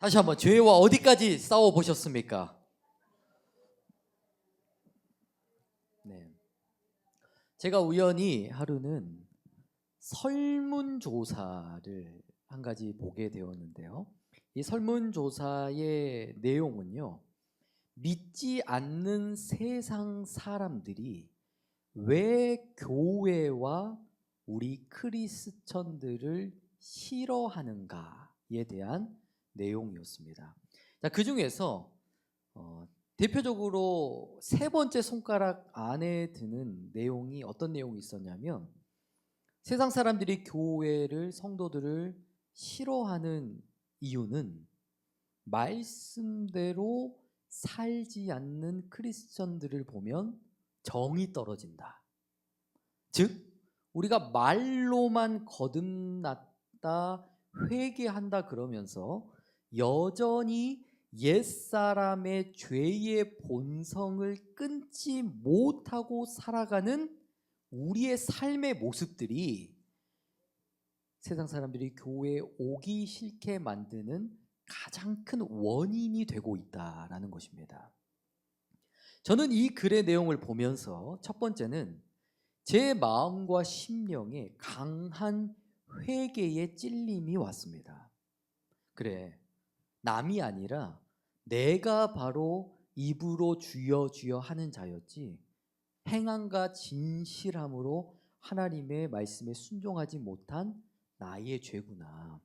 다시 한번 죄와 어디까지 싸워 보셨습니까? 네. 제가 우연히 하루는 설문조사를 한 가지 보게 되었는데요. 이 설문조사의 내용은요, 믿지 않는 세상 사람들이 왜 교회와 우리 크리스천들을 싫어하는가에 대한 내용이었습니다. 자, 그 중에서 대표적으로 세 번째 손가락 안에 드는 내용이 어떤 내용이 있었냐면, 세상 사람들이 교회를, 성도들을 싫어하는 이유는 말씀대로 살지 않는 크리스천들을 보면 정이 떨어진다. 즉, 우리가 말로만 거듭났다, 회개한다 그러면서 여전히 옛사람의 죄의 본성을 끊지 못하고 살아가는 우리의 삶의 모습들이 세상 사람들이 교회에 오기 싫게 만드는 가장 큰 원인이 되고 있다라는 것입니다. 저는 이 글의 내용을 보면서 첫 번째는 제 마음과 심령에 강한 회개의 찔림이 왔습니다. 그래, 남이 아니라 내가 바로 입으로 주여 주여 하는 자였지, 행함과 진실함으로 하나님의 말씀에 순종하지 못한 나의 죄구나.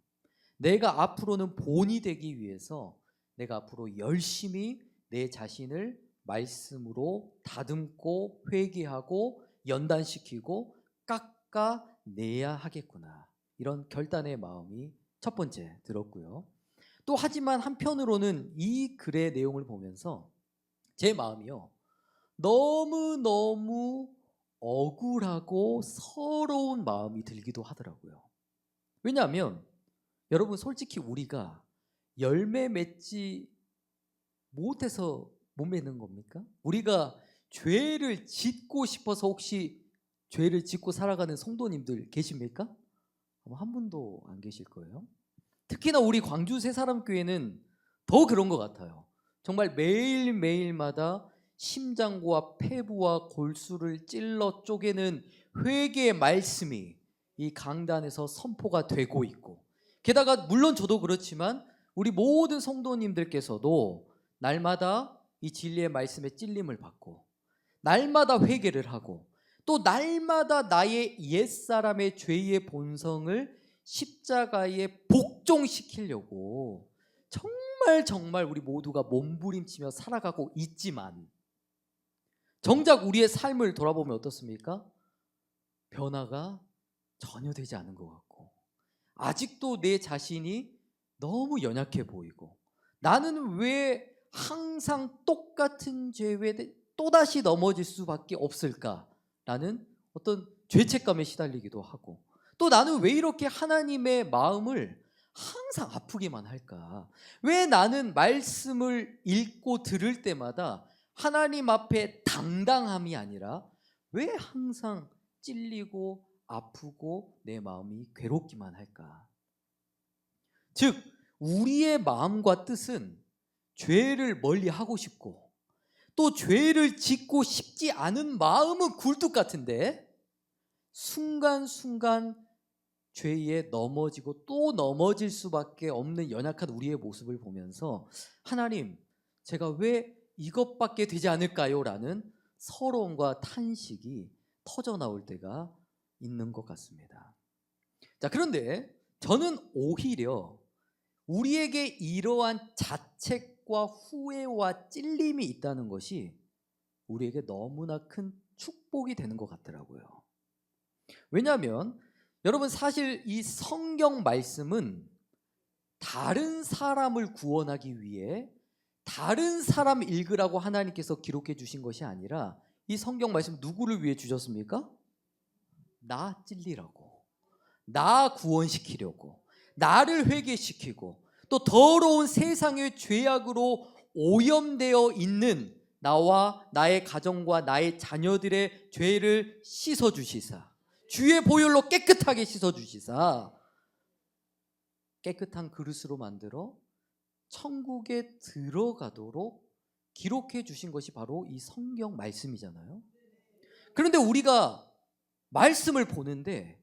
내가 앞으로는 본이 되기 위해서 내가 앞으로 열심히 내 자신을 말씀으로 다듬고 회개하고 연단시키고 깎아내야 하겠구나. 이런 결단의 마음이 첫 번째 들었고요. 또 하지만 한편으로는 이 글의 내용을 보면서 제 마음이요, 너무너무 억울하고 서러운 마음이 들기도 하더라고요. 왜냐하면 여러분, 솔직히 우리가 열매 맺지 못해서 못 맺는 겁니까? 우리가 죄를 짓고 싶어서 혹시 죄를 짓고 살아가는 성도님들 계십니까? 아마 한 분도 안 계실 거예요. 특히나 우리 광주 새사람교회는 더 그런 것 같아요. 정말 매일매일마다 심장과 폐부와 골수를 찔러 쪼개는 회개의 말씀이 이 강단에서 선포가 되고 있고, 게다가 물론 저도 그렇지만 우리 모든 성도님들께서도 날마다 이 진리의 말씀에 찔림을 받고 날마다 회개를 하고 또 날마다 나의 옛사람의 죄의 본성을 십자가에 복종시키려고 정말 우리 모두가 몸부림치며 살아가고 있지만, 정작 우리의 삶을 돌아보면 어떻습니까? 변화가 전혀 되지 않은 것 같고, 아직도 내 자신이 너무 연약해 보이고, 나는 왜 항상 똑같은 죄에 또다시 넘어질 수밖에 없을까라는 어떤 죄책감에 시달리기도 하고, 또 나는 왜 이렇게 하나님의 마음을 항상 아프게만 할까? 왜 나는 말씀을 읽고 들을 때마다 하나님 앞에 당당함이 아니라 왜 항상 찔리고 아프고 내 마음이 괴롭기만 할까? 즉, 우리의 마음과 뜻은 죄를 멀리하고 싶고 또 죄를 짓고 싶지 않은 마음은 굴뚝 같은데, 순간순간 죄에 넘어지고 또 넘어질 수밖에 없는 연약한 우리의 모습을 보면서 하나님, 제가 왜 이것밖에 되지 않을까요? 라는 서러움과 탄식이 터져나올 때가 있는 것 같습니다. 자, 그런데 저는 오히려 우리에게 이러한 자책과 후회와 찔림이 있다는 것이 우리에게 너무나 큰 축복이 되는 것 같더라고요. 왜냐하면 여러분, 사실 이 성경 말씀은 다른 사람을 구원하기 위해 다른 사람 읽으라고 하나님께서 기록해 주신 것이 아니라, 이 성경 말씀 누구를 위해 주셨습니까? 나 찔리라고, 나 구원시키려고, 나를 회개시키고 또 더러운 세상의 죄악으로 오염되어 있는 나와 나의 가정과 나의 자녀들의 죄를 씻어주시사, 주의 보혈로 깨끗하게 씻어주시사 깨끗한 그릇으로 만들어 천국에 들어가도록 기록해 주신 것이 바로 이 성경 말씀이잖아요. 그런데 우리가 말씀을 보는데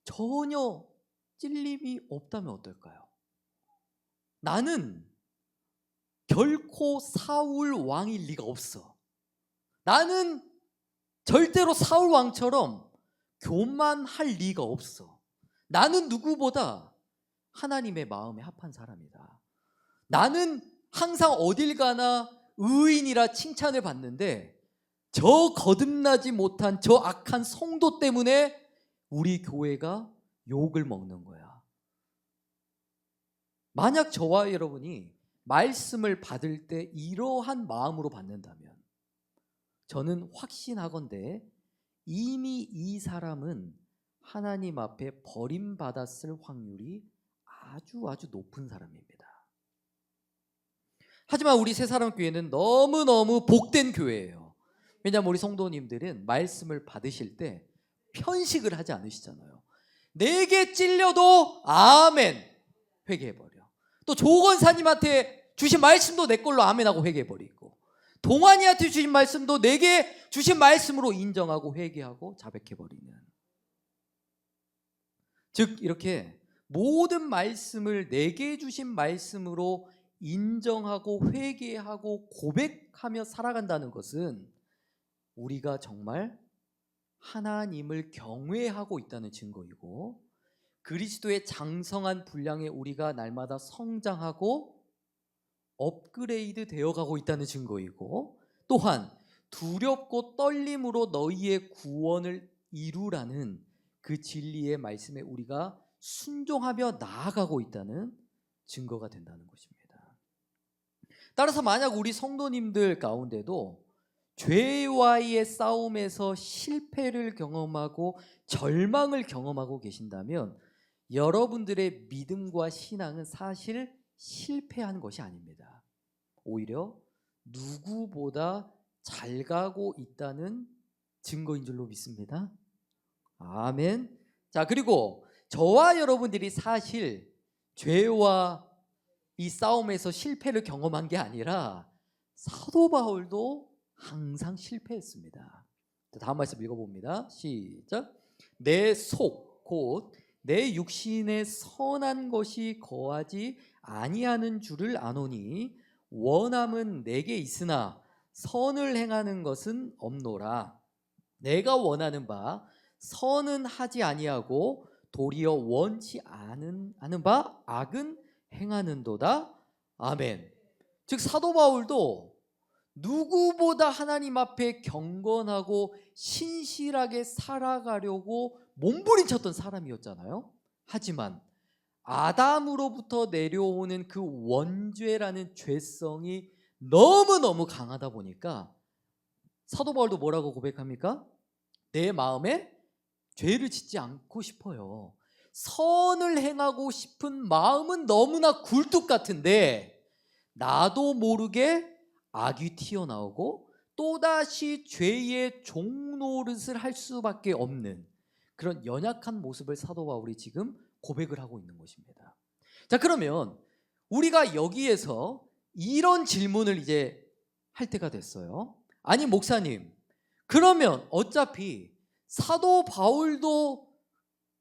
전혀 찔림이 없다면 어떨까요? 나는 결코 사울 왕일 리가 없어. 나는 절대로 사울 왕처럼 교만할 리가 없어. 나는 누구보다 하나님의 마음에 합한 사람이다. 나는 항상 어딜 가나 의인이라 칭찬을 받는데 저 거듭나지 못한 저 악한 성도 때문에 우리 교회가 욕을 먹는 거야. 만약 저와 여러분이 말씀을 받을 때 이러한 마음으로 받는다면 저는 확신하건대 이미 이 사람은 하나님 앞에 버림받았을 확률이 아주 높은 사람입니다. 하지만 우리 새사랑교회는 너무너무 복된 교회예요. 왜냐하면 우리 성도님들은 말씀을 받으실 때 편식을 하지 않으시잖아요. 내게 찔려도 아멘 회개해버려. 또 조건사님한테 주신 말씀도 내 걸로 아멘하고 회개해버리고, 동환이한테 주신 말씀도 내게 주신 말씀으로 인정하고 회개하고 자백해버리는, 즉 이렇게 모든 말씀을 내게 주신 말씀으로 인정하고 회개하고 고백하며 살아간다는 것은 우리가 정말 하나님을 경외하고 있다는 증거이고, 그리스도의 장성한 분량에 우리가 날마다 성장하고 업그레이드 되어가고 있다는 증거이고, 또한 두렵고 떨림으로 너희의 구원을 이루라는 그 진리의 말씀에 우리가 순종하며 나아가고 있다는 증거가 된다는 것입니다. 따라서 만약 우리 성도님들 가운데도 죄와의 싸움에서 실패를 경험하고 절망을 경험하고 계신다면 여러분들의 믿음과 신앙은 사실 실패한 것이 아닙니다. 오히려 누구보다 잘 가고 있다는 증거인 줄로 믿습니다. 아멘. 자, 그리고 저와 여러분들이 사실 죄와 이 싸움에서 실패를 경험한 게 아니라 사도 바울도 항상 실패했습니다. 다음 말씀 읽어봅니다. 시작. 내 속 곧 내 육신에 선한 것이 거하지 아니하는 줄을 아노니 원함은 내게 있으나 선을 행하는 것은 없노라. 내가 원하는 바 선은 하지 아니하고 도리어 원치 않은 바 악은 행하는도다. 아멘. 즉 사도 바울도 누구보다 하나님 앞에 경건하고 신실하게 살아가려고 몸부림쳤던 사람이었잖아요. 하지만 아담으로부터 내려오는 그 원죄라는 죄성이 너무너무 강하다 보니까 사도 바울도 뭐라고 고백합니까? 내 마음에 죄를 짓지 않고 싶어요. 선을 행하고 싶은 마음은 너무나 굴뚝 같은데 나도 모르게 악이 튀어나오고 또다시 죄의 종노릇을 할 수밖에 없는 그런 연약한 모습을 사도 바울이 지금 고백을 하고 있는 것입니다. 자, 그러면 우리가 여기에서 이런 질문을 이제 할 때가 됐어요. 아니 목사님, 그러면 어차피 사도 바울도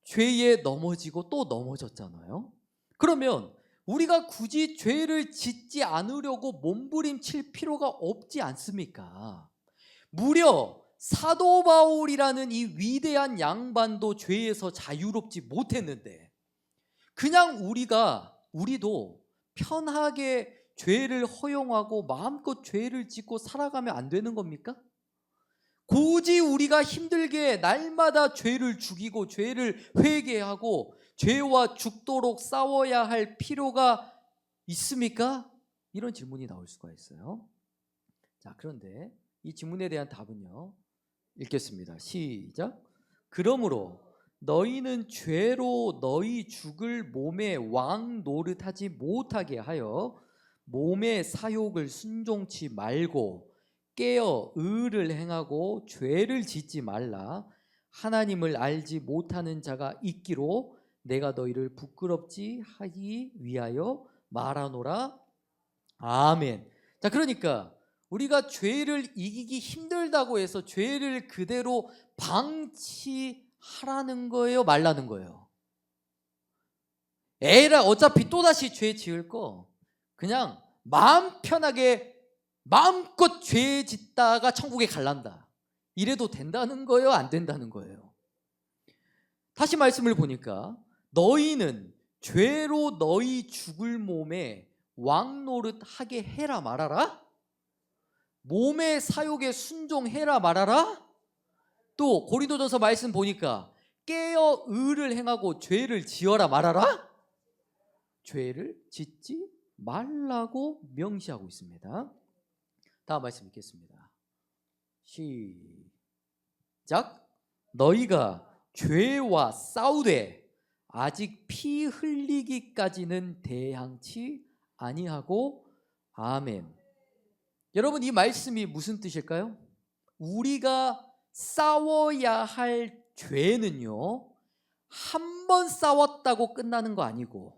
죄에 넘어지고 또 넘어졌잖아요. 그러면 우리가 굳이 죄를 짓지 않으려고 몸부림칠 필요가 없지 않습니까? 무려 사도 바울이라는 이 위대한 양반도 죄에서 자유롭지 못했는데 그냥 우리도 편하게 죄를 허용하고 마음껏 죄를 짓고 살아가면 안 되는 겁니까? 굳이 우리가 힘들게 날마다 죄를 죽이고 죄를 회개하고 죄와 죽도록 싸워야 할 필요가 있습니까? 이런 질문이 나올 수가 있어요. 자, 그런데 이 질문에 대한 답은요, 읽겠습니다. 시작. 그러므로 너희는 죄로 너희 죽을 몸의 왕 노릇하지 못하게 하여 몸의 사욕을 순종치 말고 깨어 의를 행하고 죄를 짓지 말라. 하나님을 알지 못하는 자가 있기로 내가 너희를 부끄럽지 하기 위하여 말하노라. 아멘. 자, 그러니까 우리가 죄를 이기기 힘들다고 해서 죄를 그대로 방치하라는 거예요, 말라는 거예요? 에라, 어차피 또다시 죄 지을 거 그냥 마음 편하게 마음껏 죄 짓다가 천국에 갈란다, 이래도 된다는 거예요, 안 된다는 거예요? 다시 말씀을 보니까 너희는 죄로 너희 죽을 몸에 왕노릇 하게 해라 말아라? 몸의 사욕에 순종해라 말아라? 또 고린도전서 말씀 보니까 깨어 의를 행하고 죄를 지어라 말아라? 죄를 짓지 말라고 명시하고 있습니다. 다음 말씀 읽겠습니다. 시작. 너희가 죄와 싸우되 아직 피 흘리기까지는 대항치 아니하고. 아멘. 여러분, 이 말씀이 무슨 뜻일까요? 우리가 싸워야 할 죄는요, 한 번 싸웠다고 끝나는 거 아니고,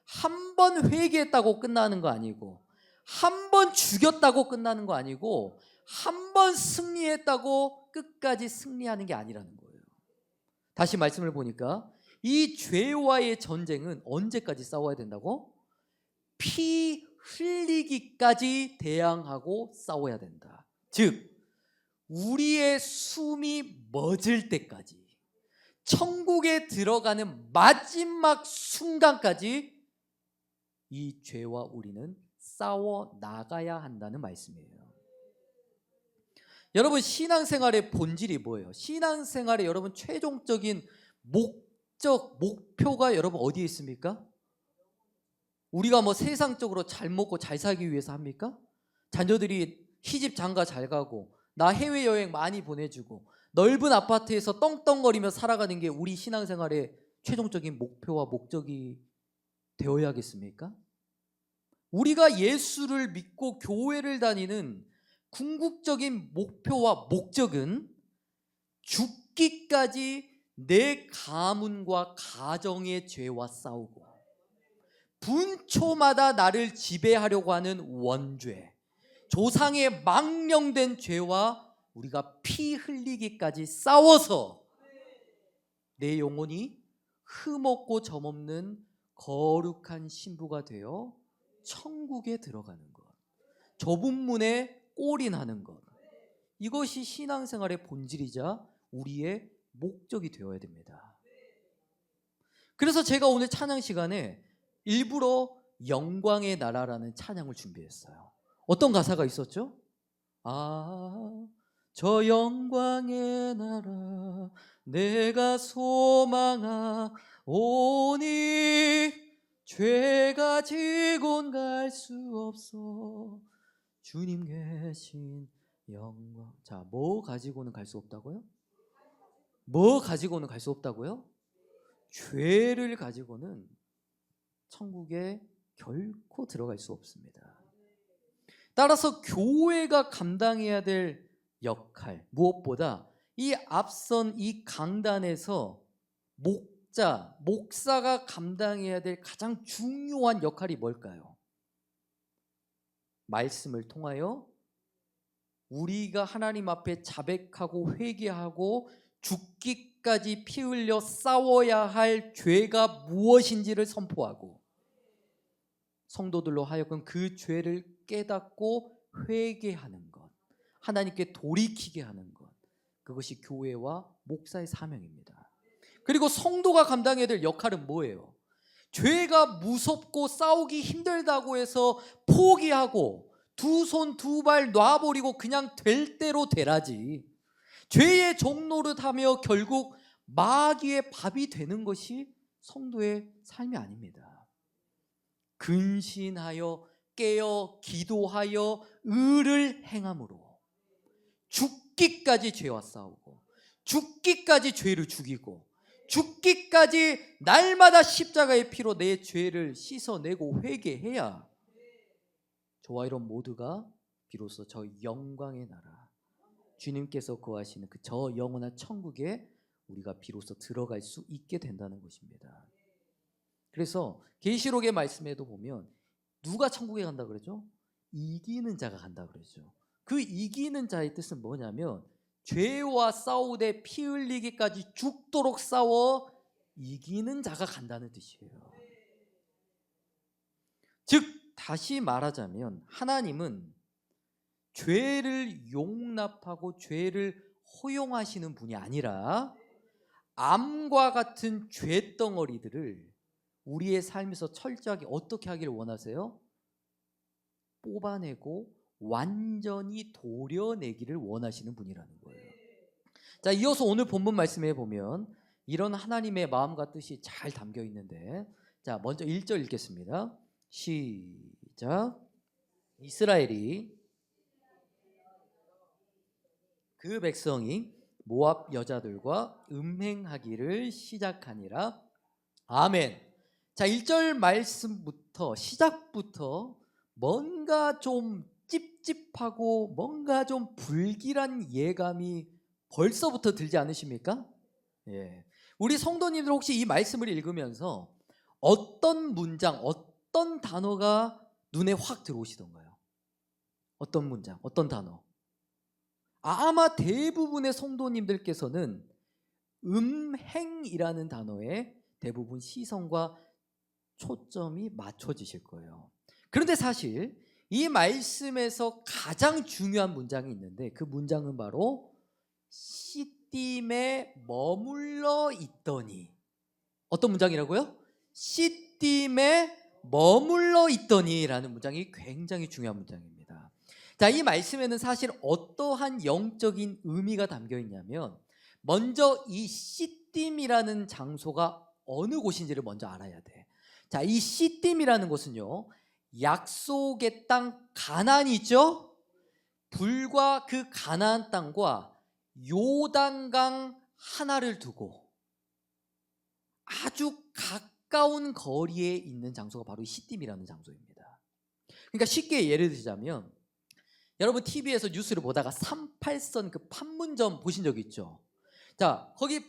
한 번 회개했다고 끝나는 거 아니고, 한 번 죽였다고 끝나는 거 아니고, 한 번 승리했다고 끝까지 승리하는 게 아니라는 거예요. 다시 말씀을 보니까 이 죄와의 전쟁은 언제까지 싸워야 된다고? 피 흘리기까지 대항하고 싸워야 된다. 즉 우리의 숨이 멎을 때까지, 천국에 들어가는 마지막 순간까지 이 죄와 우리는 싸워 나가야 한다는 말씀이에요. 여러분, 신앙생활의 본질이 뭐예요? 신앙생활의 여러분 최종적인 목표가 여러분 어디에 있습니까? 우리가 뭐 세상적으로 잘 먹고 잘 살기 위해서 합니까? 자녀들이 시집 장가 잘 가고 나 해외여행 많이 보내주고 넓은 아파트에서 떵떵거리며 살아가는 게 우리 신앙생활의 최종적인 목표와 목적이 되어야겠습니까? 우리가 예수를 믿고 교회를 다니는 궁극적인 목표와 목적은 죽기까지 내 가문과 가정의 죄와 싸우고 분초마다 나를 지배하려고 하는 원죄, 조상의 망령된 죄와 우리가 피 흘리기까지 싸워서 내 영혼이 흠없고 점없는 거룩한 신부가 되어 천국에 들어가는 것, 좁은 문에 올인하는 것, 이것이 신앙생활의 본질이자 우리의 목적이 되어야 됩니다. 그래서 제가 오늘 찬양 시간에 일부러 영광의 나라라는 찬양을 준비했어요. 어떤 가사가 있었죠? 저 영광의 나라 내가 소망하오니 죄가 지곤 갈 수 없어 주님 계신 영광. 자, 뭐 가지고는 갈 수 없다고요? 뭐 가지고는 갈 수 없다고요? 죄를 가지고는 천국에 결코 들어갈 수 없습니다. 따라서 교회가 감당해야 될 역할, 무엇보다 이 앞선 이 강단에서 목사가 감당해야 될 가장 중요한 역할이 뭘까요? 말씀을 통하여 우리가 하나님 앞에 자백하고 회개하고 죽기까지 피 흘려 싸워야 할 죄가 무엇인지를 선포하고 성도들로 하여금 그 죄를 깨닫고 회개하는 것, 하나님께 돌이키게 하는 것, 그것이 교회와 목사의 사명입니다. 그리고 성도가 감당해야 될 역할은 뭐예요? 죄가 무섭고 싸우기 힘들다고 해서 포기하고 두 손 두 발 놔버리고 그냥 될 대로 되라지, 죄의 종노릇하며 결국 마귀의 밥이 되는 것이 성도의 삶이 아닙니다. 근신하여 깨어 기도하여 의를 행함으로 죽기까지 죄와 싸우고 죽기까지 죄를 죽이고 죽기까지 날마다 십자가의 피로 내 죄를 씻어내고 회개해야 저와 여러분 모두가 비로소 저 영광의 나라, 주님께서 거하시는 그 저 영원한 천국에 우리가 비로소 들어갈 수 있게 된다는 것입니다. 그래서 계시록의 말씀에도 보면 누가 천국에 간다 그러죠? 이기는 자가 간다 그러죠. 그 이기는 자의 뜻은 뭐냐면 죄와 싸우되 피 흘리기까지 죽도록 싸워 이기는 자가 간다는 뜻이에요. 즉 다시 말하자면 하나님은 죄를 용납하고 죄를 허용하시는 분이 아니라 암과 같은 죄덩어리들을 우리의 삶에서 철저하게 어떻게 하기를 원하세요? 뽑아내고 완전히 도려내기를 원하시는 분이라는 거예요. 자, 이어서 오늘 본문 말씀에 보면 이런 하나님의 마음과 뜻이 잘 담겨 있는데, 자, 먼저 1절 읽겠습니다. 시작. 이스라엘이 그 백성이 모압 여자들과 음행하기를 시작하니라. 아멘. 자, 1절 말씀부터 시작부터 뭔가 좀 찝찝하고 뭔가 좀 불길한 예감이 벌써부터 들지 않으십니까? 예. 우리 성도님들 혹시 이 말씀을 읽으면서 어떤 문장, 어떤 단어가 눈에 확 들어오시던가요? 어떤 문장, 어떤 단어? 아마 대부분의 성도님들께서는 음행이라는 단어에 대부분 시선과 초점이 맞춰지실 거예요. 그런데 사실 이 말씀에서 가장 중요한 문장이 있는데 그 문장은 바로 시딤에 머물러 있더니. 어떤 문장이라고요? 시딤에 머물러 있더니라는 문장이 굉장히 중요한 문장입니다. 자, 이 말씀에는 사실 어떠한 영적인 의미가 담겨 있냐면 먼저 이 시딤이라는 장소가 어느 곳인지를 먼저 알아야 돼. 자, 이 시딤이라는 곳은요, 약속의 땅 가나안이죠. 불과 그 가나안 땅과 요단강 하나를 두고 아주 가까운 거리에 있는 장소가 바로 시딤이라는 장소입니다. 그러니까 쉽게 예를 들자면 여러분 TV에서 뉴스를 보다가 38선 그 판문점 보신 적 있죠? 자, 거기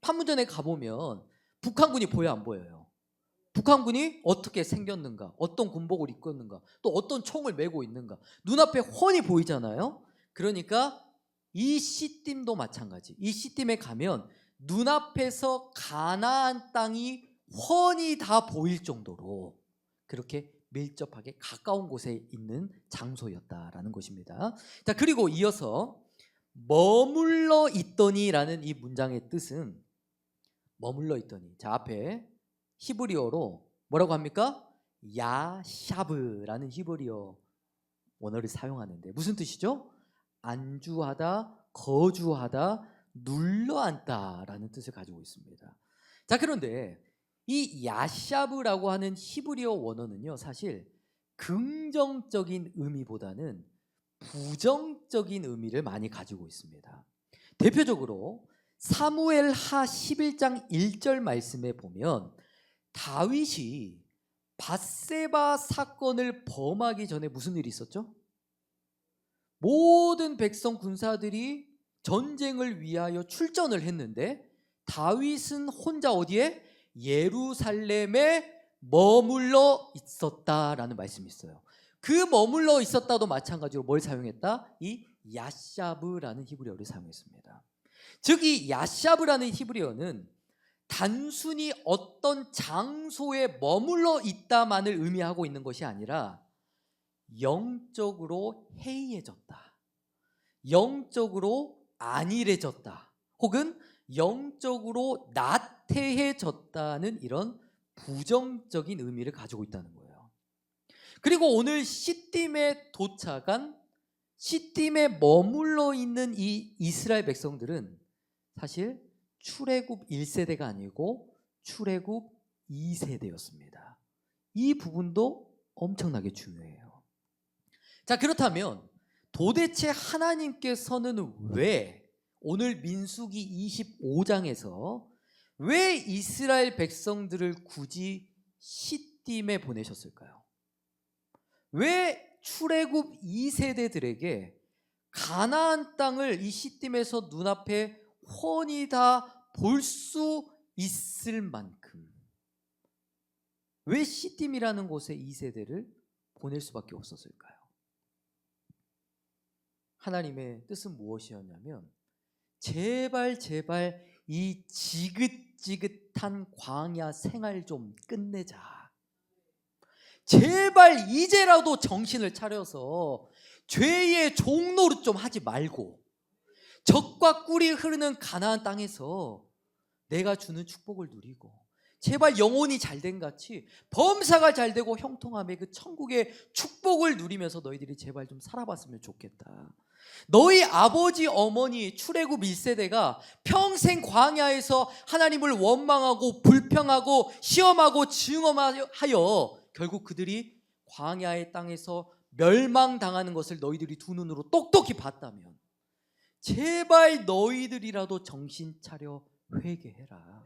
판문점에 가보면 북한군이 보여 안 보여요? 북한군이 어떻게 생겼는가, 어떤 군복을 입고 있는가, 또 어떤 총을 메고 있는가 눈앞에 훤히 보이잖아요. 그러니까 이 시딤도 마찬가지. 이 시딤에 가면 눈앞에서 가나안 땅이 훤히 다 보일 정도로 그렇게 밀접하게 가까운 곳에 있는 장소였다라는 것입니다. 자, 그리고 이어서 머물러 있더니라는 이 문장의 뜻은 머물러 있더니. 자, 앞에 히브리어로 뭐라고 합니까? 야샤브라는 히브리어 원어를 사용하는데 무슨 뜻이죠? 안주하다, 거주하다, 눌러앉다라는 뜻을 가지고 있습니다. 자, 그런데 이 야샤브라고 하는 히브리어 원어는요, 사실 긍정적인 의미보다는 부정적인 의미를 많이 가지고 있습니다. 대표적으로 사무엘하 11장 1절 말씀에 보면 다윗이 밧세바 사건을 범하기 전에 무슨 일이 있었죠? 모든 백성 군사들이 전쟁을 위하여 출전을 했는데 다윗은 혼자 어디에? 예루살렘에 머물러 있었다라는 말씀이 있어요. 그 머물러 있었다도 마찬가지로 뭘 사용했다? 이 야샤브라는 히브리어를 사용했습니다. 즉 이 야샤브라는 히브리어는 단순히 어떤 장소에 머물러 있다만을 의미하고 있는 것이 아니라 영적으로 해이해졌다, 영적으로 안일해졌다, 혹은 영적으로 나태해졌다는 이런 부정적인 의미를 가지고 있다는 거예요. 그리고 오늘 시딤에 도착한, 시딤에 머물러 있는 이 이스라엘 백성들은 사실 출애굽 1세대가 아니고 출애굽 2세대였습니다. 이 부분도 엄청나게 중요해요. 자, 그렇다면 도대체 하나님께서는 왜 오늘 민수기 25장에서 왜 이스라엘 백성들을 굳이 시딤에 보내셨을까요? 왜 출애굽 2세대들에게 가나안 땅을 이 시딤에서 눈앞에 훤히 다 볼 수 있을 만큼 왜 시딤이라는 곳에 2세대를 보낼 수밖에 없었을까요? 하나님의 뜻은 무엇이었냐면 제발 이 지긋지긋한 광야 생활 좀 끝내자. 제발 이제라도 정신을 차려서 죄의 종노릇 좀 하지 말고 젖과 꿀이 흐르는 가나안 땅에서 내가 주는 축복을 누리고 제발 영혼이 잘된 같이 범사가 잘되고 형통함의 그 천국의 축복을 누리면서 너희들이 제발 좀 살아봤으면 좋겠다. 너희 아버지 어머니 출애굽 1세대가 평생 광야에서 하나님을 원망하고 불평하고 시험하고 증언하여 결국 그들이 광야의 땅에서 멸망당하는 것을 너희들이 두 눈으로 똑똑히 봤다면 제발 너희들이라도 정신 차려 회개해라.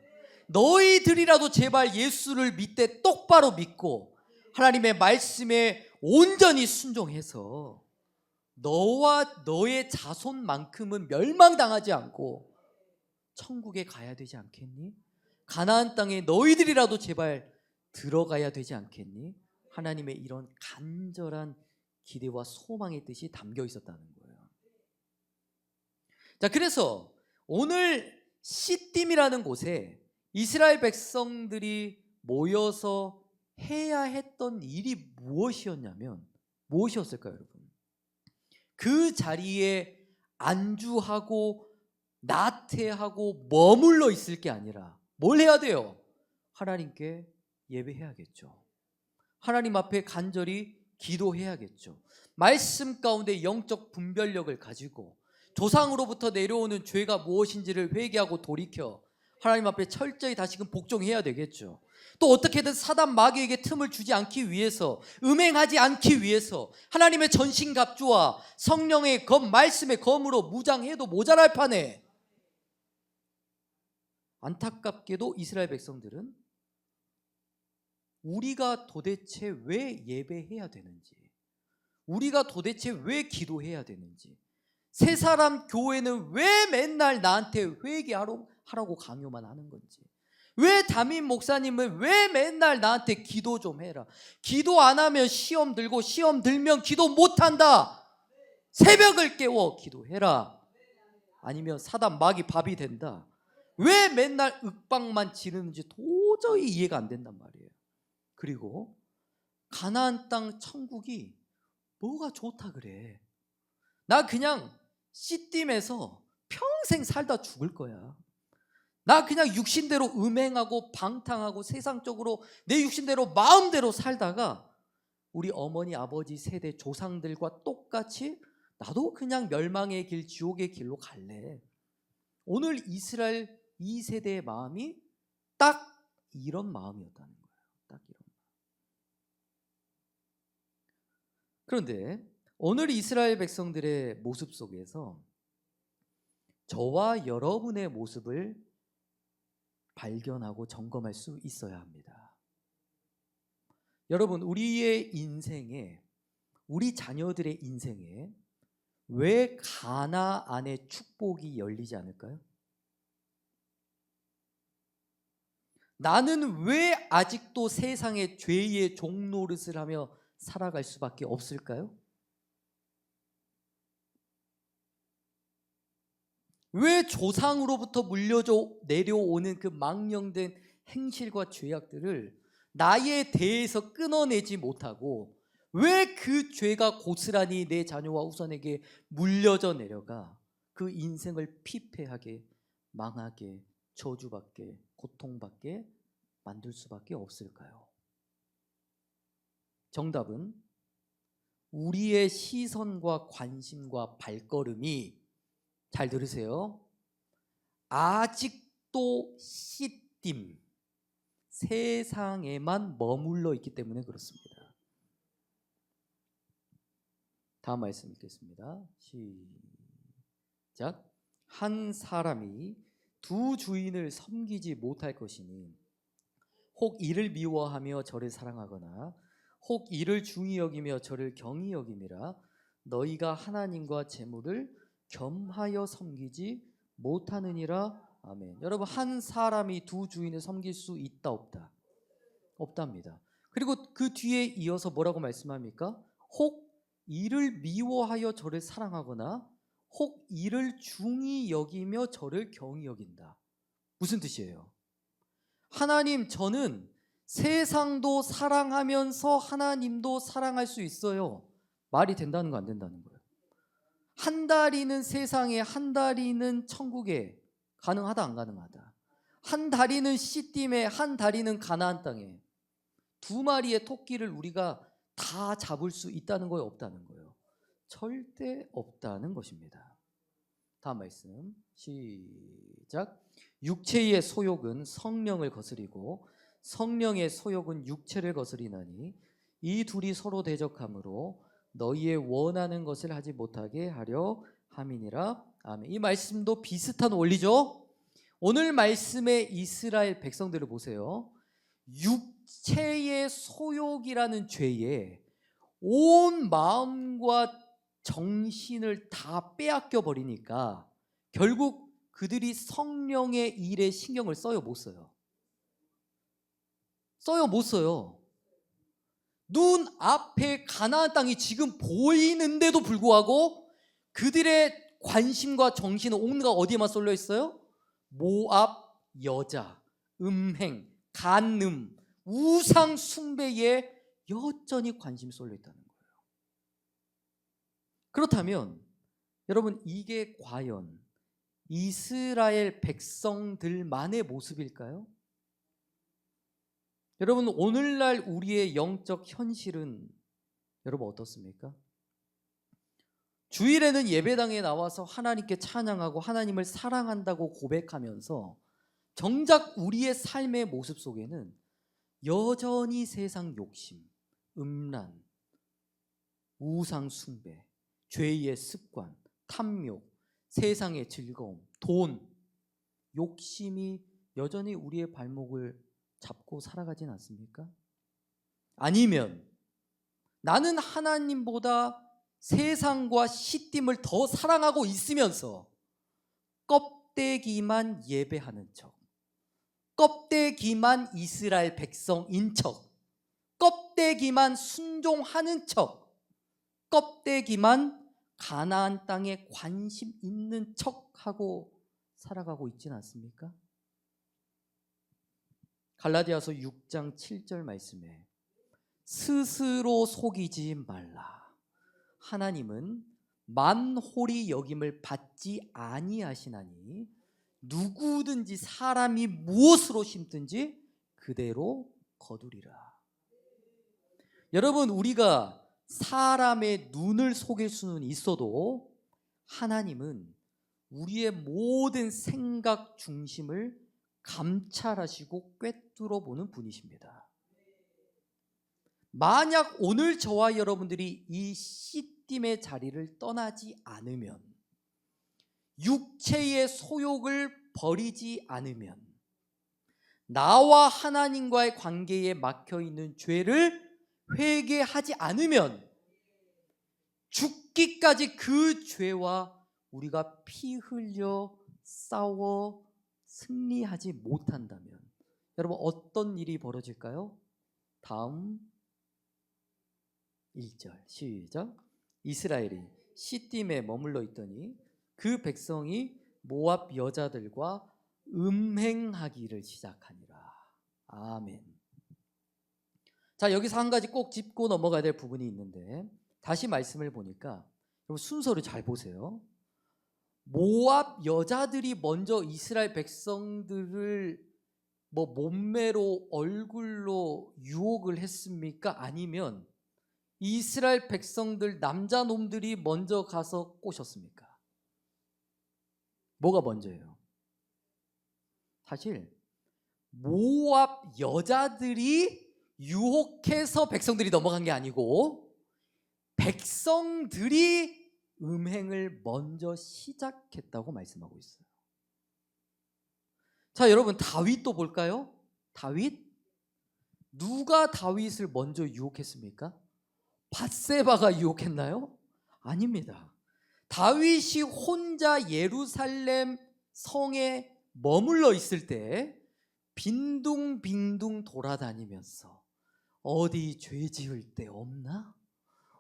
너희들이라도 제발 예수를 믿되 똑바로 믿고 하나님의 말씀에 온전히 순종해서 너와 너의 자손만큼은 멸망당하지 않고 천국에 가야 되지 않겠니? 가나안 땅에 너희들이라도 제발 들어가야 되지 않겠니? 하나님의 이런 간절한 기대와 소망의 뜻이 담겨 있었다는 거예요. 자, 그래서 오늘 시딤이라는 곳에 이스라엘 백성들이 모여서 해야 했던 일이 무엇이었냐면 무엇이었을까요, 여러분? 그 자리에 안주하고 나태하고 머물러 있을 게 아니라 뭘 해야 돼요? 하나님께 예배해야겠죠. 하나님 앞에 간절히 기도해야겠죠. 말씀 가운데 영적 분별력을 가지고 조상으로부터 내려오는 죄가 무엇인지를 회개하고 돌이켜 하나님 앞에 철저히 다시금 복종해야 되겠죠. 또 어떻게든 사단 마귀에게 틈을 주지 않기 위해서, 음행하지 않기 위해서 하나님의 전신갑주와 성령의 검, 말씀의 검으로 무장해도 모자랄 판에 안타깝게도 이스라엘 백성들은 우리가 도대체 왜 예배해야 되는지, 우리가 도대체 왜 기도해야 되는지, 새 사람 교회는 왜 맨날 나한테 회개하라고 강요만 하는 건지, 왜 담임 목사님은 왜 맨날 나한테 기도 좀 해라, 기도 안 하면 시험 들고 시험 들면 기도 못한다, 새벽을 깨워 기도해라, 아니면 사단 마귀 밥이 된다, 왜 맨날 윽박만 지르는지 도저히 이해가 안 된단 말이에요. 그리고 가나안 땅 천국이 뭐가 좋다 그래, 나 그냥 시딤에서 평생 살다 죽을 거야, 나 그냥 육신대로 음행하고 방탕하고 세상적으로 내 육신대로 마음대로 살다가 우리 어머니 아버지 세대 조상들과 똑같이 나도 그냥 멸망의 길, 지옥의 길로 갈래. 오늘 이스라엘 2세대의 마음이 딱 이런 마음이었다는 거예요. 딱 이런 마음. 그런데 오늘 이스라엘 백성들의 모습 속에서 저와 여러분의 모습을 발견하고 점검할 수 있어야 합니다. 여러분, 우리의 인생에, 우리 자녀들의 인생에 왜 가나안의 축복이 열리지 않을까요? 나는 왜 아직도 세상의 죄의 종노릇을 하며 살아갈 수밖에 없을까요? 왜 조상으로부터 물려져 내려오는 그 망령된 행실과 죄악들을 나에 대해서 끊어내지 못하고 왜 그 죄가 고스란히 내 자녀와 후손에게 물려져 내려가 그 인생을 피폐하게, 망하게, 저주받게, 고통받게 만들 수밖에 없을까요? 정답은 우리의 시선과 관심과 발걸음이, 잘 들으세요, 아직도 시딤, 세상에만 머물러 있기 때문에 그렇습니다. 다음 말씀 읽겠습니다. 시작. 한 사람이 두 주인을 섬기지 못할 것이니 혹 이를 미워하며 저를 사랑하거나 혹 이를 중히 여기며 저를 경히 여김이라. 너희가 하나님과 재물을 겸하여 섬기지 못하느니라. 아멘. 여러분, 한 사람이 두 주인을 섬길 수 있다 없다? 없답니다. 그리고 그 뒤에 이어서 뭐라고 말씀합니까? 혹 이를 미워하여 저를 사랑하거나 혹 이를 중히 여기며 저를 경히 여긴다. 무슨 뜻이에요? 하나님, 저는 세상도 사랑하면서 하나님도 사랑할 수 있어요. 말이 된다는 거 안 된다는 거예요? 한 다리는 세상에, 한 다리는 천국에. 가능하다 안 가능하다? 한 다리는 시딤에, 한 다리는 가나안 땅에. 두 마리의 토끼를 우리가 다 잡을 수 있다는 거예요, 없다는 거예요? 절대 없다는 것입니다. 다음 말씀 시작. 육체의 소욕은 성령을 거스리고 성령의 소욕은 육체를 거스리나니 이 둘이 서로 대적하므로 너희의 원하는 것을 하지 못하게 하려 함이니라. 아멘. 이 말씀도 비슷한 원리죠. 오늘 말씀의 이스라엘 백성들을 보세요. 육체의 소욕이라는 죄에 온 마음과 정신을 다 빼앗겨 버리니까 결국 그들이 성령의 일에 신경을 써요, 못 써요? 써요, 못 써요? 눈 앞에 가나안 땅이 지금 보이는데도 불구하고 그들의 관심과 정신은 온갖 어디에만 쏠려 있어요? 모압 여자, 음행, 간음, 우상 숭배에 여전히 관심이 쏠려 있다는 거예요. 그렇다면 여러분, 이게 과연 이스라엘 백성들만의 모습일까요? 여러분, 오늘날 우리의 영적 현실은 여러분 어떻습니까? 주일에는 예배당에 나와서 하나님께 찬양하고 하나님을 사랑한다고 고백하면서 정작 우리의 삶의 모습 속에는 여전히 세상 욕심, 음란, 우상 숭배, 죄의 습관, 탐욕, 세상의 즐거움, 돈, 욕심이 여전히 우리의 발목을 잡고 살아가진 않습니까? 아니면 나는 하나님보다 세상과 시딤을 더 사랑하고 있으면서 껍데기만 예배하는 척, 껍데기만 이스라엘 백성인 척, 껍데기만 순종하는 척, 껍데기만 가나안 땅에 관심 있는 척하고 살아가고 있지는 않습니까? 갈라디아서 6장 7절 말씀에 스스로 속이지 말라. 하나님은 만홀히 여김을 받지 아니하시나니 누구든지 사람이 무엇으로 심든지 그대로 거두리라. 여러분, 우리가 사람의 눈을 속일 수는 있어도 하나님은 우리의 모든 생각 중심을 감찰하시고 꿰뚫어 보는 분이십니다. 만약 오늘 저와 여러분들이 이 시딤의 자리를 떠나지 않으면, 육체의 소욕을 버리지 않으면, 나와 하나님과의 관계에 막혀있는 죄를 회개하지 않으면 죽기까지 그 죄와 우리가 피 흘려 싸워 승리하지 못한다면 여러분, 어떤 일이 벌어질까요? 다음 1절 시작. 이스라엘이 시딤에 머물러 있더니 그 백성이 모압 여자들과 음행하기를 시작하니라. 아멘. 자, 여기서 한 가지 꼭 짚고 넘어가야 될 부분이 있는데, 다시 말씀을 보니까 여러분 순서를 잘 보세요. 모압 여자들이 먼저 이스라엘 백성들을 몸매로, 얼굴로 유혹을 했습니까? 아니면 이스라엘 백성들 남자 놈들이 먼저 가서 꼬셨습니까? 뭐가 먼저예요? 사실 모압 여자들이 유혹해서 백성들이 넘어간 게 아니고 백성들이 음행을 먼저 시작했다고 말씀하고 있어요. 자, 여러분, 다윗도 볼까요? 다윗? 누가 다윗을 먼저 유혹했습니까? 밧세바가 유혹했나요? 아닙니다. 다윗이 혼자 예루살렘 성에 머물러 있을 때 빈둥빈둥 돌아다니면서 어디 죄 지을 데 없나?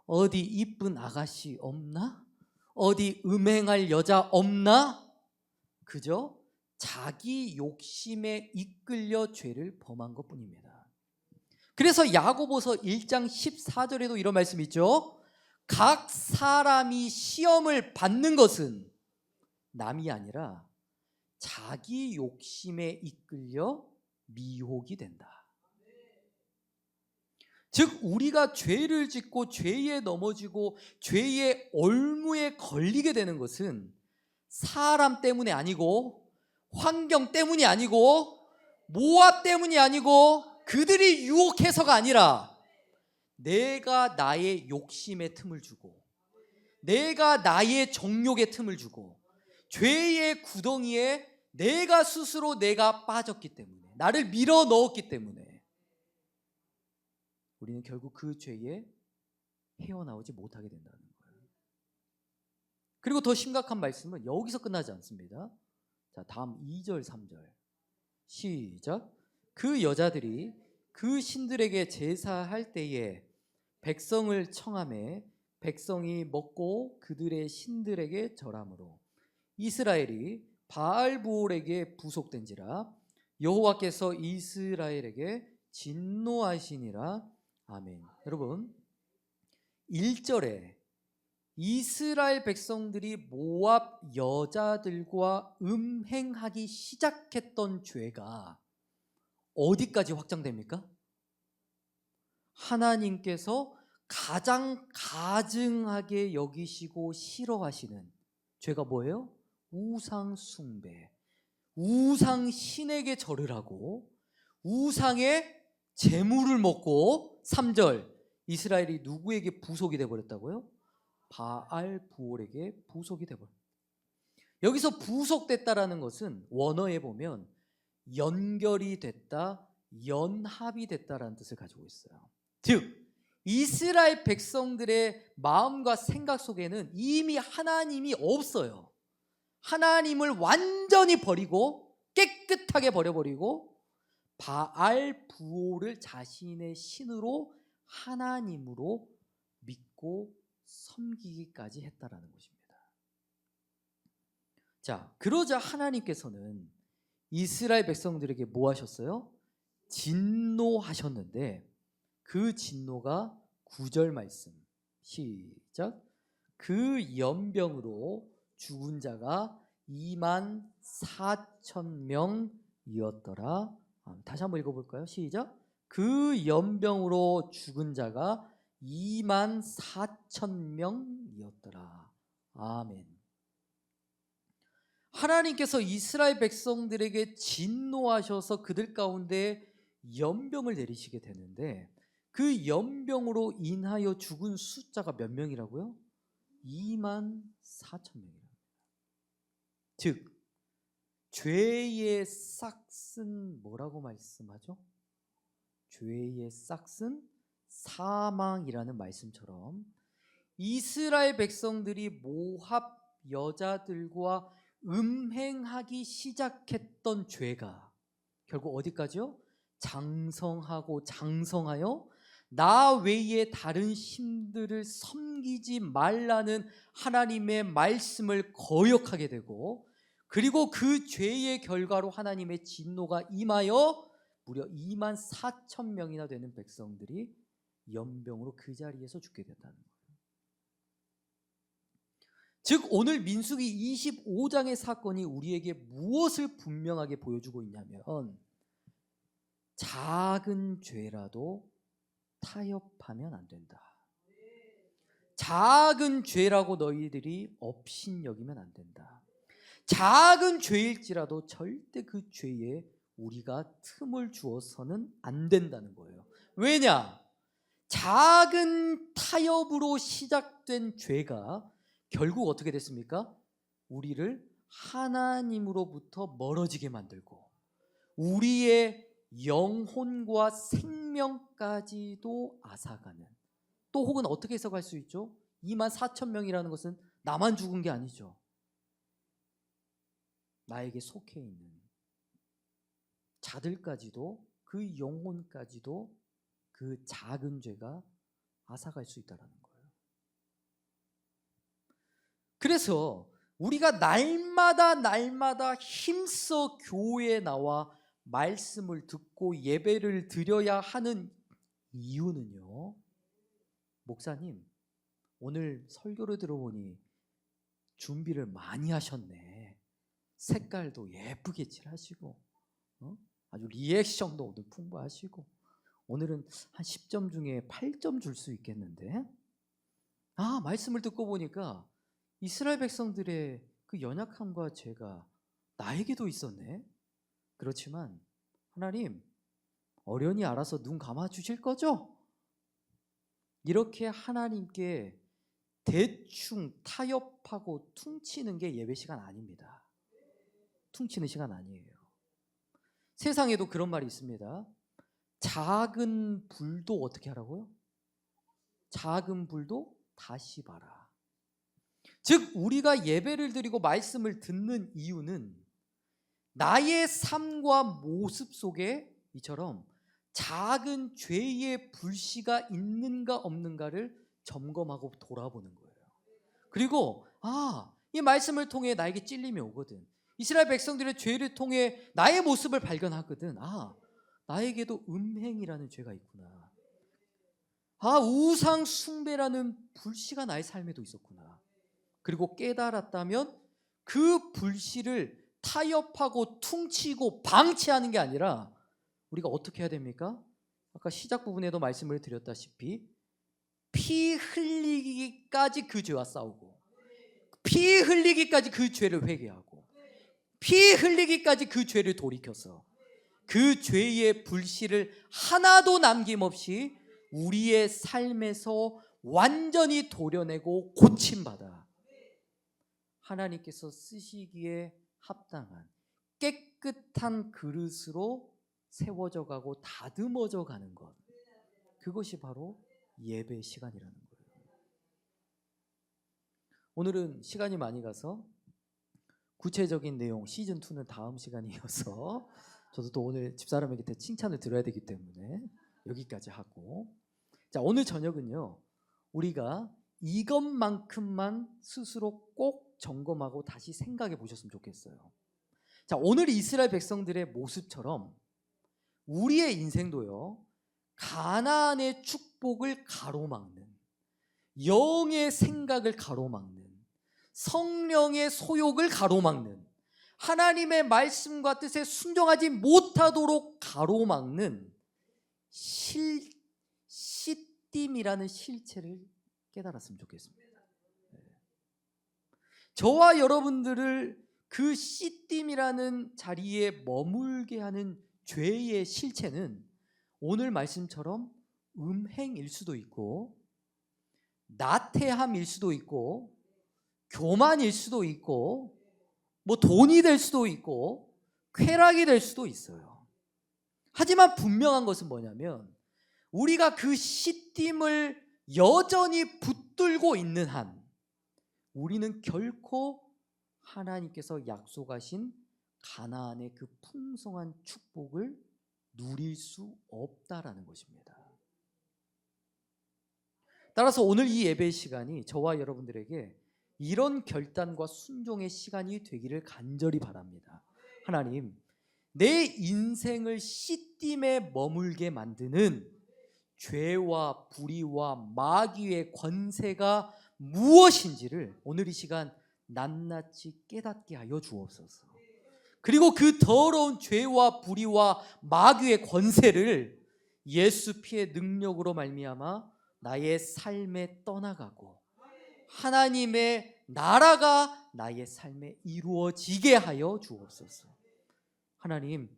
어디 이쁜 아가씨 없나? 어디 음행할 여자 없나? 그저 자기 욕심에 이끌려 죄를 범한 것뿐입니다. 그래서 야고보서 1장 14절에도 이런 말씀이 있죠. 각 사람이 시험을 받는 것은 남이 아니라 자기 욕심에 이끌려 미혹이 된다. 즉 우리가 죄를 짓고 죄에 넘어지고 죄의 올무에 걸리게 되는 것은 사람 때문이 아니고 환경 때문이 아니고 모압 때문이 아니고 그들이 유혹해서가 아니라 내가 나의 욕심에 틈을 주고 내가 나의 정욕에 틈을 주고 죄의 구덩이에 내가 빠졌기 때문에 나를 밀어 넣었기 때문에 우리는 결국 그 죄에 헤어나오지 못하게 된다는 거예요. 그리고 더 심각한 말씀은 여기서 끝나지 않습니다. 자, 다음 2절 3절 시작. 그 여자들이 그 신들에게 제사할 때에 백성을 청하매 백성이 먹고 그들의 신들에게 절함으로 이스라엘이 바알부올에게 부속된지라 여호와께서 이스라엘에게 진노하시니라. 아멘. 여러분 1절에 이스라엘 백성들이 모압 여자들과 음행하기 시작했던 죄가 어디까지 확장됩니까? 하나님께서 가장 가증하게 여기시고 싫어하시는 죄가 뭐예요? 우상 숭배, 우상 신에게 절을 하고 우상의 재물을 먹고 3절 이스라엘이 누구에게 부속이 되어버렸다고요? 바알부올에게 부속이 되어버렸다. 여기서 부속됐다라는 것은 원어에 보면 연결이 됐다, 연합이 됐다라는 뜻을 가지고 있어요. 즉 이스라엘 백성들의 마음과 생각 속에는 이미 하나님이 없어요. 하나님을 완전히 버리고 깨끗하게 버려버리고 바알부올을 자신의 신으로 하나님으로 믿고 섬기기까지 했다라는 것입니다. 자, 그러자 하나님께서는 이스라엘 백성들에게 뭐 하셨어요? 진노하셨는데 그 진노가 9절 말씀 시작. 그 연병으로 죽은 자가 24,000명이었더라. 다시 한번 읽어볼까요? 시작. 그 연병으로 죽은 자가 24,000명이었더라. 아멘. 하나님께서 이스라엘 백성들에게 진노하셔서 그들 가운데 연병을 내리시게 되는데 그 연병으로 인하여 죽은 숫자가 몇 명이라고요? 24,000명이랍니다. 즉 죄의 싹은 뭐라고 말씀하죠? 죄의 싹은 사망이라는 말씀처럼 이스라엘 백성들이 모압 여자들과 음행하기 시작했던 죄가 결국 어디까지요? 장성하고 장성하여 나 외에 다른 신들을 섬기지 말라는 하나님의 말씀을 거역하게 되고 그리고 그 죄의 결과로 하나님의 진노가 임하여 무려 24,000명이나 되는 백성들이 연병으로 그 자리에서 죽게 된다는 거예요. 즉 오늘 민수기 25장의 사건이 우리에게 무엇을 분명하게 보여주고 있냐면 작은 죄라도 타협하면 안 된다. 작은 죄라고 너희들이 업신여기면 안 된다. 작은 죄일지라도 절대 그 죄에 우리가 틈을 주어서는 안 된다는 거예요. 왜냐? 작은 타협으로 시작된 죄가 결국 어떻게 됐습니까? 우리를 하나님으로부터 멀어지게 만들고 우리의 영혼과 생명까지도 앗아가는, 또 혹은 어떻게 해석할 수 있죠? 24,000명이라는 것은 나만 죽은 게 아니죠. 나에게 속해 있는 자들까지도 그 영혼까지도 그 작은 죄가 앗아갈 수 있다는 거예요. 그래서 우리가 날마다 힘써 교회에 나와 말씀을 듣고 예배를 드려야 하는 이유는요, 목사님 오늘 설교를 들어보니 준비를 많이 하셨네. 색깔도 예쁘게 칠하시고 아주 리액션도 오늘 풍부하시고 오늘은 한 10점 중에 8점 줄 수 있겠는데, 말씀을 듣고 보니까 이스라엘 백성들의 그 연약함과 죄가 나에게도 있었네. 그렇지만 하나님 어련히 알아서 눈 감아 주실 거죠? 이렇게 하나님께 대충 타협하고 퉁치는 게 예배 시간 아닙니다. 퉁치는 시간 아니에요. 세상에도 그런 말이 있습니다. 작은 불도 어떻게 하라고요? 작은 불도 다시 봐라. 즉 우리가 예배를 드리고 말씀을 듣는 이유는 나의 삶과 모습 속에 이처럼 작은 죄의 불씨가 있는가 없는가를 점검하고 돌아보는 거예요. 그리고 이 말씀을 통해 나에게 찔림이 오거든. 이스라엘 백성들의 죄를 통해 나의 모습을 발견하거든. 나에게도 음행이라는 죄가 있구나. 우상 숭배라는 불씨가 나의 삶에도 있었구나. 그리고 깨달았다면 그 불씨를 타협하고 퉁치고 방치하는 게 아니라 우리가 어떻게 해야 됩니까? 아까 시작 부분에도 말씀을 드렸다시피 피 흘리기까지 그 죄와 싸우고, 피 흘리기까지 그 죄를 회개하고, 피 흘리기까지 그 죄를 돌이켜서 그 죄의 불씨를 하나도 남김없이 우리의 삶에서 완전히 도려내고 고침받아 하나님께서 쓰시기에 합당한 깨끗한 그릇으로 세워져 가고 다듬어져 가는 것, 그것이 바로 예배 시간이라는 거예요. 오늘은 시간이 많이 가서 구체적인 내용 시즌2는 다음 시간이어서 저도 또 오늘 집사람에게 칭찬을 들어야 되기 때문에 여기까지 하고, 자 오늘 저녁은요 우리가 이것만큼만 스스로 꼭 점검하고 다시 생각해 보셨으면 좋겠어요. 자 오늘 이스라엘 백성들의 모습처럼 우리의 인생도요 가나안의 축복을 가로막는, 영의 생각을 가로막는, 성령의 소욕을 가로막는, 하나님의 말씀과 뜻에 순종하지 못하도록 가로막는 씨띠임이라는 실체를 깨달았으면 좋겠습니다. 저와 여러분들을 그 씨띠임이라는 자리에 머물게 하는 죄의 실체는 오늘 말씀처럼 음행일 수도 있고, 나태함일 수도 있고, 교만일 수도 있고, 돈이 될 수도 있고, 쾌락이 될 수도 있어요. 하지만 분명한 것은 뭐냐면 우리가 그 씨띠임을 여전히 붙들고 있는 한 우리는 결코 하나님께서 약속하신 가나안의 그 풍성한 축복을 누릴 수 없다라는 것입니다. 따라서 오늘 이 예배 시간이 저와 여러분들에게 이런 결단과 순종의 시간이 되기를 간절히 바랍니다. 하나님, 내 인생을 씨띠임에 머물게 만드는 죄와 불의와 마귀의 권세가 무엇인지를 오늘 이 시간 낱낱이 깨닫게 하여 주옵소서. 그리고 그 더러운 죄와 불의와 마귀의 권세를 예수 피의 능력으로 말미암아 나의 삶에 떠나가고 하나님의 나라가 나의 삶에 이루어지게 하여 주옵소서. 하나님,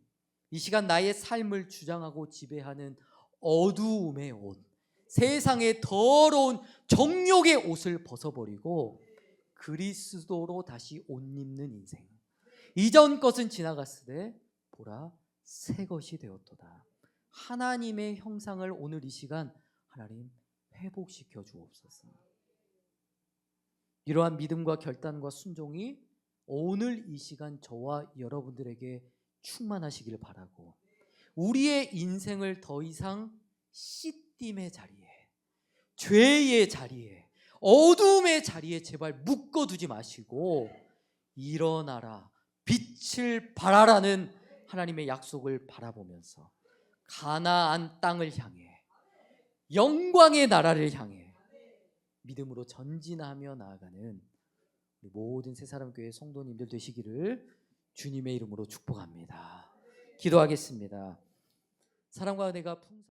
이 시간 나의 삶을 주장하고 지배하는 어두움의 옷, 세상의 더러운 정욕의 옷을 벗어버리고 그리스도로 다시 옷 입는 인생. 이전 것은 지나갔으되 보라 새 것이 되었도다. 하나님의 형상을 오늘 이 시간 하나님 회복시켜 주옵소서. 이러한 믿음과 결단과 순종이 오늘 이 시간 저와 여러분들에게 충만하시길 바라고, 우리의 인생을 더 이상 씨띠의 자리에, 죄의 자리에, 어둠의 자리에 제발 묶어두지 마시고 일어나라, 빛을 발하라는 하나님의 약속을 바라보면서 가나안 땅을 향해, 영광의 나라를 향해 믿음으로 전진하며 나아가는 우리 모든 새사람교회 성도님들 되시기를 주님의 이름으로 축복합니다. 기도하겠습니다. 사랑과 은혜가